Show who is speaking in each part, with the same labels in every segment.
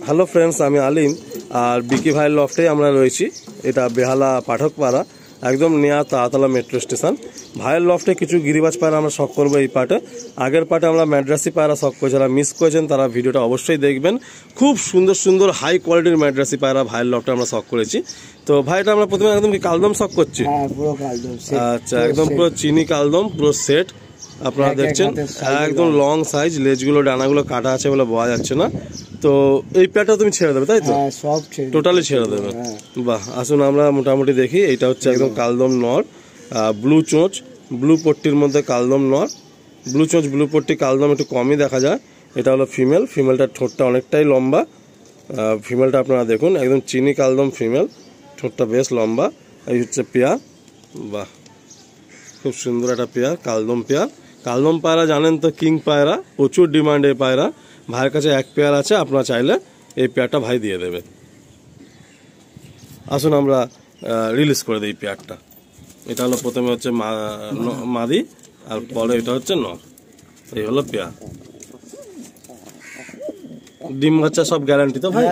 Speaker 1: Hello friends, আমি আলিম আর বিকি ভাইয়ের লফটে আমরা রয়েছি। এটা বেহালা পাঠকপাড়া, একদম নিয়া তাড়াতলা মেট্রো স্টেশন। ভাইয়ের লফটে কিছু গিরিবাজ পায়রা আমরা শখ করবো এই পার্টে। আগের পার্টে আমরা ম্যাড্রাসি পায়রা শখ করে, যারা মিস করেছেন তারা ভিডিওটা অবশ্যই দেখবেন। খুব সুন্দর সুন্দর হাই কোয়ালিটির ম্যাড্রাসি পায়রা ভাইয়ের লফটে আমরা শখ করেছি। তো ভাইটা আমরা প্রথমে একদম কি কালদম শখ করছি। আচ্ছা, একদম পুরো চিনি কালদম, পুরো সেট আপনারা দেখছেন, একদম লং সাইজ, লেজগুলো ডানাগুলো কাটা আছে বলে বোঝা যাচ্ছে না। তো এই প্যাটটা তুমি ছেড়ে দেবে তাই তো?
Speaker 2: সব
Speaker 1: টোটালি ছেড়ে দেবে। বাহ, আসুন আমরা মোটামুটি দেখি। এইটা হচ্ছে একদম কালদম নর, ব্লু চোঁচ, ব্লু পট্টির মধ্যে কালদম নর। ব্লু চোঁচ ব্লু পট্টি কালদম একটু কমই দেখা যায়। এটা হলো ফিমেল। ফিমেলটার ঠোঁটটা অনেকটাই লম্বা। ফিমেলটা আপনারা দেখুন, একদম চিনি কালদম ফিমেল, ঠোঁটটা বেশ লম্বা। এই হচ্ছে পেয়ার। বাহ, খুব সুন্দর একটা পেয়ার, কালদম পেয়ার। কালদম পায়রা জানেন তো কিং পায়রা, প্রচুর ডিমান্ড এই পায়রা। ভাইয়ের কাছে এক পেয়ার আছে, আপনারা চাইলে এই পেয়ারটা ভাই দিয়ে দেবে। আসুন আমরা রিলিজ করে দিই পেয়ারটা। এটা হলো প্রথমে হচ্ছে মাদি, আর পরে এটা হচ্ছে নর। এই হলো পেয়ার। ডিম বাচ্চা সব গ্যারান্টি তো ভাই?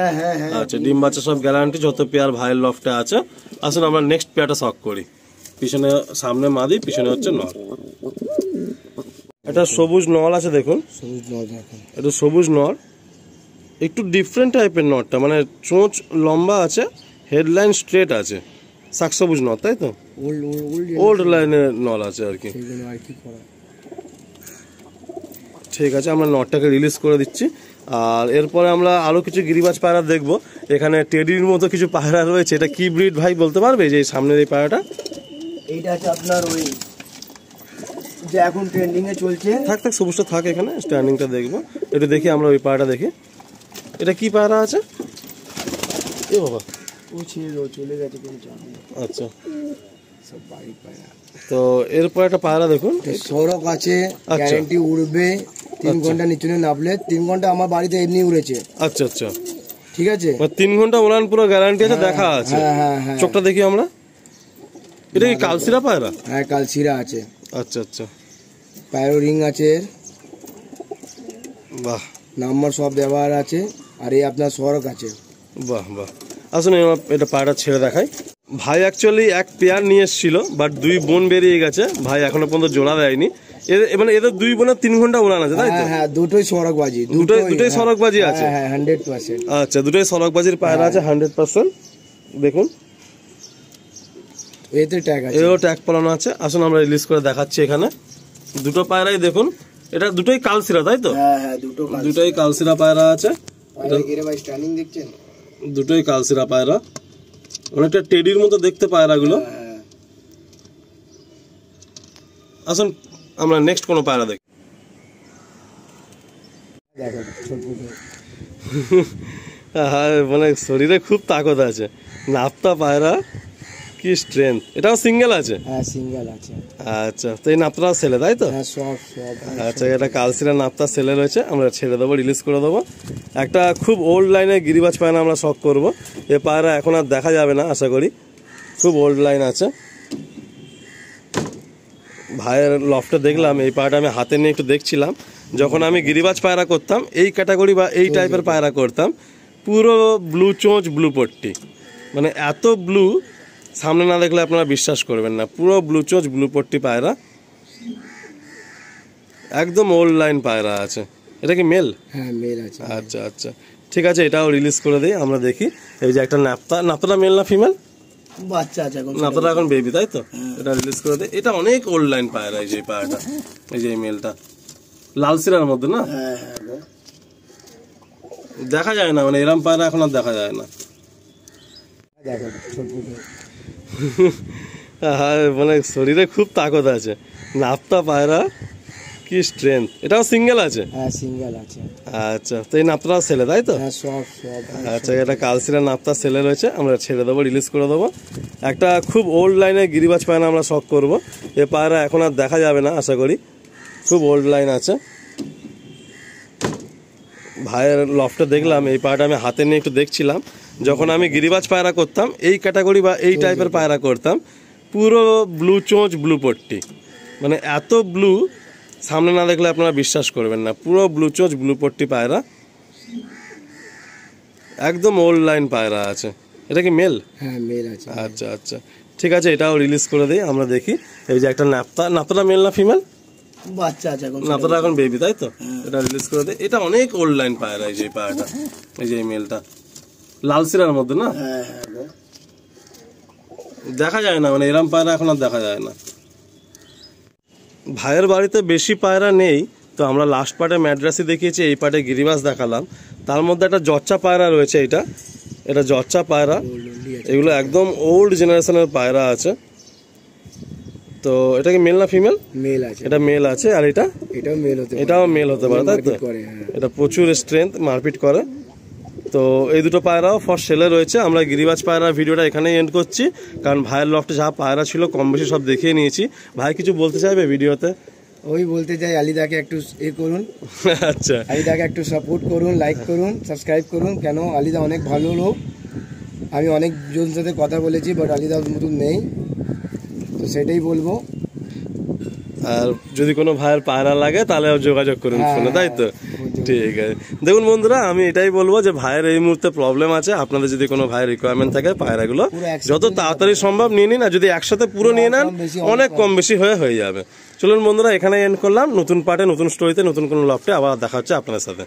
Speaker 1: আচ্ছা, ডিম বাচ্চা সব গ্যারান্টি, যত পেয়ার ভাইয়ের লফটে আছে। আসুন আমরা নেক্সট পেয়ারটা শখ করি। পিছনে সামনে মাদি, পিছনে হচ্ছে নর। এটা সবুজ নর আছে, দেখুন এটা সবুজ নর, একটু ডিফারেন্ট টাইপের নরটা, মানে চোঁচ লম্বা আছে, হেডলাইন স্ট্রেট আছে, শাক সবুজ নর তাই তো? ওল্ড লাইনের নর আছে আর কি। ঠিক আছে, আমরা নরটাকে রিলিজ করে দিচ্ছি। আর এরপরে আমরা আরো কিছু গিরিবাজ পায়রা দেখবো। এখানে টেডির মতো কিছু পায়রা রয়েছে। এটা কি ব্রিড ভাই বলতে পারবে, যে সামনের এই পায়রাটা?
Speaker 2: এইটা আছে আপনার ওই যে এখন ট্রেন্ডিং এ চলছে।
Speaker 1: থাক সবুজটা থাক, এখানে স্ট্যান্ডিংটা দেখবো। এটা দেখি আমরা, ওই পায়রাটা দেখি। এটা কি পায়রা আছে? এ বাবা,
Speaker 2: ও চলে গেছে কিন্তু।
Speaker 1: আচ্ছা,
Speaker 2: সব বাড়ি পায়রা।
Speaker 1: তো এরপর একটা পায়রা দেখুন,
Speaker 2: সৌরভ আছে, গ্যারান্টি উড়বে 3 ঘন্টা নিচে নামলে। 3 ঘন্টা আমার বাড়িতে এমনি উড়েছে।
Speaker 1: আচ্ছা আচ্ছা,
Speaker 2: ঠিক আছে,
Speaker 1: 3 ঘন্টা উড়ান পুরো গ্যারান্টি আছে, দেখা আছে।
Speaker 2: হ্যাঁ,
Speaker 1: চোখটা দেখি আমরা। এটা কি কালসিরা পায়রা?
Speaker 2: হ্যাঁ, কালসিরা আছে।
Speaker 1: আচ্ছা আচ্ছা,
Speaker 2: পায়রো রিং আছে।
Speaker 1: বাহ,
Speaker 2: নাম্বার সব ব্যবহার আছে। আর এই আপনার সড়ক আছে।
Speaker 1: বাহ বাহ, আসুন এটা পায়রা ছেড়ে দেখাই। ভাই অ্যাকচুয়ালি এক পেয়ার নিয়ে এসেছিল, বাট 2 বোন বেরিয়ে গেছে। ভাই এখনো পর্যন্ত জোড়া দেয়নি। মানে এদের 2 বোনের 3 ঘন্টা উড়ান আছে তাই তো?
Speaker 2: হ্যাঁ, দুটোই সড়কবাজি।
Speaker 1: দুটোই সড়কবাজি আছে।
Speaker 2: হ্যাঁ, 100%।
Speaker 1: আচ্ছা, দুটোই সড়কবাজির পায়রা আছে 100%। দেখুন,
Speaker 2: এতে ট্যাগ আছে,
Speaker 1: এও ট্যাগ পরানো আছে। আসুন আমরা রিলিজ করে দেখাচ্ছি। এখানে দুটো পায়রাই দেখুন, এটা দুটোই কালসিরা তাই তো?
Speaker 2: হ্যাঁ,
Speaker 1: দুটোই কালসিরা পায়রা আছে।
Speaker 2: দেখছেন,
Speaker 1: দুটোই কালসিরা পায়রা, অনেকটা টেডির মতো দেখতে পায়রাগুলো। আসুন আমরা নেক্সট কোনো পায়রা দেখি। মানে শরীরে খুব তাকত আছে, নাপ্তা পায়রা, কি স্ট্রেংথ। এটাও সিঙ্গেল আছে?
Speaker 2: হ্যাঁ, সিঙ্গেল আছে।
Speaker 1: আচ্ছা, তো এই নাপ্তা ছেলে তাই তো?
Speaker 2: হ্যাঁ, সব।
Speaker 1: আচ্ছা, এটা কালসিরা নাপ্তা ছেলে রয়েছে, আমরা ছেড়ে দেবো, রিলিজ করে দেবো। একটা খুব ওল্ড লাইনের গিরিবাজ পায়রা আমরা শখ করবো। এ পায়রা এখন আর দেখা যাবে না আশা করি, খুব ওল্ড লাইন আছে। ভাইয়ের লফটে দেখলাম এই পায়রাটা, আমি হাতে নিয়ে একটু দেখছিলাম। যখন আমি গিরিবাজ পায়রা করতাম, এই ক্যাটাগরি বা এই টাইপের পায়রা করতাম, পুরো ব্লু চোঁচ ব্লু পট্টি, মানে এত ব্লু, সামনে না দেখলে আপনারা বিশ্বাস করবেন না। পুরো ব্লু চোঁচ ব্লু পট্টি পায়রা, একদম ওল্ড লাইন পায়রা আছে। এটা কি মেল?
Speaker 2: হ্যাঁ, মেল আছে।
Speaker 1: আচ্ছা আচ্ছা, ঠিক আছে, এটাও রিলিজ করে দিই। আমরা দেখি এই যে একটা নাপ্তাটা মেল না ফিমেল?
Speaker 2: বাচ্চা আছে এখন,
Speaker 1: নাপ্তাটা এখন বেবি তাই তো? এটা রিলিজ করে দিই। এটা অনেক ওল্ড লাইন পায়রা, এই যে পায়রাটা, এই যে মেলটা লাল সিরার মধ্যে না, দেখা যায় না, মানে এরম পায়রা এখন আর দেখা যায় না। মানে শরীরে খুব তাকত আছে, নাপ্তা পায়রা, কি স্ট্রেংথ। এটাও সিঙ্গেল আছে?
Speaker 2: হ্যাঁ, সিঙ্গেল আছে।
Speaker 1: আচ্ছা, তো এই নাপ্তাটাও ছেলে তাই তো?
Speaker 2: হ্যাঁ, সব।
Speaker 1: আচ্ছা, এটা কালসিরা নাপ্তা ছেলে রয়েছে, আমরা ছেড়ে দেবো, রিলিজ করে দেবো। একটা খুব ওল্ড লাইনের গিরিবাজ পায়রা আমরা শখ করবো। এ পায়রা এখন আর দেখা যাবে না আশা করি, খুব ওল্ড লাইন আছে। ভাইয়ের লফটে দেখলাম এই পায়রাটা, আমি হাতে নিয়ে একটু দেখছিলাম। যখন আমি গিরিবাজ পায়রা করতাম, এই ক্যাটাগরি বা এই টাইপের পায়রা করতাম, পুরো ব্লু চোঁচ ব্লু পট্টি, মানে এত ব্লু, সামনে না দেখলে আপনারা বিশ্বাস করবেন না। পুরো ব্লু চোচ ব্লু পট্টি পায়রা, একদম ওল্ড লাইন পায়রা আছে। এটা কি মেল?
Speaker 2: হ্যাঁ মেল আছে।
Speaker 1: আচ্ছা আচ্ছা ঠিক আছে, এটাও রিলিজ করে দিই আমরা দেখি। এই যে একটা নাপ্তাটা মেল না ফিমেল?
Speaker 2: বাচ্চা আছে এখন,
Speaker 1: নাপ্তাটা এখন বেবি তাই তো? এটা রিলিজ করে দিই। এটা অনেক ওল্ড লাইন পায়রা, এই যে পায়রাটা, এই যে মেলটা লাল সিরার মধ্যে না, দেখা যায় না মানে এরম পায়রা এখন আর দেখা যায় না। ভাইয়ের বাড়িতে বেশি পায়রা নেই, তো আমরা লাস্ট পার্টে ম্যাড্রাসি দেখিয়েছি, এই পার্টে গিরিবাস দেখালাম। তার মধ্যে একটা জচ্চা পায়রা রয়েছে, এটা জচ্চা পায়রা, এগুলো একদম ওল্ড জেনারেশনের পায়রা আছে। তো এটা কি মেল না ফিমেল?
Speaker 2: মেল আছে।
Speaker 1: এটা মেল আছে, আর এটাও মেল হতে পারে তাই তো? এটা প্রচুর স্ট্রেংথ, মারপিট করে। তো এই দুটো পায়রাও ফর সেলে রয়েছে। আমরা গিরিবাজ পায়রা ভিডিওটা এখানেই এন্ড করছি, কারণ ভাইয়ের লফটে যা পায়রা ছিল কম বেশি সব দেখিয়ে নিয়েছি। ভাই কিছু বলতে চাইবে ভিডিওতে?
Speaker 2: ওই বলতে চাই, আলিদাকে একটু করুন।
Speaker 1: আচ্ছা,
Speaker 2: আলিদাকে একটু সাপোর্ট করুন, লাইক করুন, সাবস্ক্রাইব করুন। কেন, আলিদা অনেক ভালো লোক, আমি অনেক জনের সাথে কথা বলেছি, বাট আলিদার মতন নেই, তো সেটাই বলবো।
Speaker 1: আর যদি কোনো ভাইয়ের পায়রা লাগে তাহলে যোগাযোগ করুন ফোনে, তাই তো? ঠিক আছে। দেখুন বন্ধুরা, আমি এটাই বলবো যে ভাইয়ের এই মুহূর্তে প্রবলেম আছে, আপনাদের যদি কোনো ভাইয়ের রিকোয়ারমেন্ট থাকে পায়রাগুলো যত তাড়াতাড়ি সম্ভব নিয়ে নিন, আর যদি একসাথে পুরো নিয়ে নেন অনেক কম বেশি হয়ে যাবে। চলুন বন্ধুরা, এখানে এন্ড করলাম। নতুন পার্টে, নতুন স্টোরিতে, নতুন কোনো লফটে আবার দেখা হচ্ছে আপনাদের সাথে।